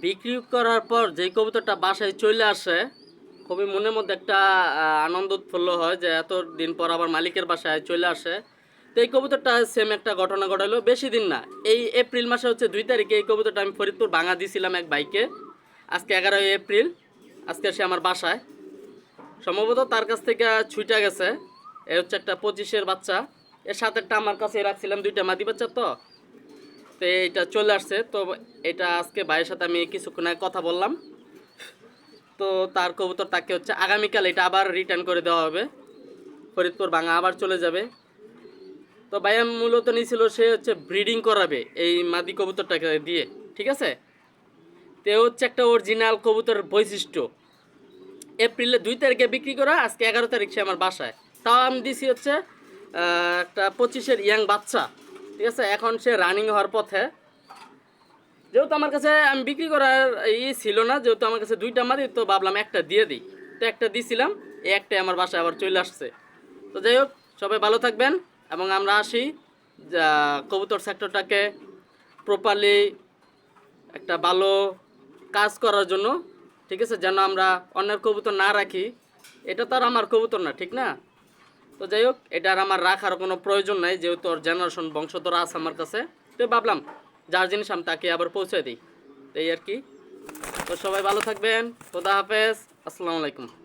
বিক্রি করার পর যে কবুতরটা বাসায় চলে আসে, খুবই মনের মধ্যে একটা আনন্দ উৎফুল্ল হয় যে এত দিন পর আবার মালিকের বাসায় চলে আসে। তো এই কবুতরটা সেম একটা ঘটনা ঘটালো, বেশি দিন না, এই এপ্রিল মাসে হচ্ছে 2 তারিখে এই কবুতরটা আমি ফরিদপুর ভাঙা দিয়েছিলাম এক বাইকে। আজকে 11 এপ্রিল, আজকে সে আমার বাসায়, সম্ভবত তার কাছ থেকে ছুটে গেছে। এ হচ্ছে একটা 25-এর বাচ্চা, এর সাথে একটা আমার কাছে রাখছিলাম, 2টা মাদি বাচ্চা। তো এইটা চলে আসছে। তো এটা আজকে ভাইয়ের সাথে আমি কিছুক্ষণ আগে কথা বললাম। তো তার কবুতর তাকে হচ্ছে আগামীকাল এটা আবার রিটার্ন করে দেওয়া হবে, ফরিদপুর ভাঙা আবার চলে যাবে। তো ভাইয়া মূলত নিয়েছিল সে হচ্ছে ব্রিডিং করাবে এই মাদি কবুতরটাকে দিয়ে, ঠিক আছে। তো এ হচ্ছে একটা অরিজিনাল কবুতরের বৈশিষ্ট্য। এপ্রিলের 2 তারিখে বিক্রি করা, আজকে 11 তারিখ সে আমার বাসায়। তাও আমি দিছি হচ্ছে একটা 25-এর ইয়াং বাচ্চা, ঠিক আছে। এখন সে রানিং হওয়ার পথে। যেহেতু আমার কাছে আমি বিক্রি করার ছিল না, যেহেতু আমার কাছে 2টা মাদি, তো ভাবলাম একটা দিয়ে দিই। তো একটা দিছিলাম, এই একটাই আমার বাসায় আবার চলে আসছে। তো যাই হোক, সবাই ভালো থাকবেন এবং আমরা আসি যা কবুতর সেক্টরটাকে প্রপারলি একটা ভালো কাজ করার জন্য, ঠিক আছে, যেন আমরা অন্যের কবুতর না রাখি। এটা তো আর আমার কবুতর না, ঠিক না। তো যাই হোক, এটা আর আমার রাখার কোনো প্রয়োজন নাই, যেহেতু ওর জেনারেশন বংশধর আছে আমার কাছে। তো ভাবলাম যার জিনিস আমি তাকে আবার পৌঁছে দিই, এই আর কি। তো সবাই ভালো থাকবেন, খোদা হাফেজ, আসসালামু আলাইকুম।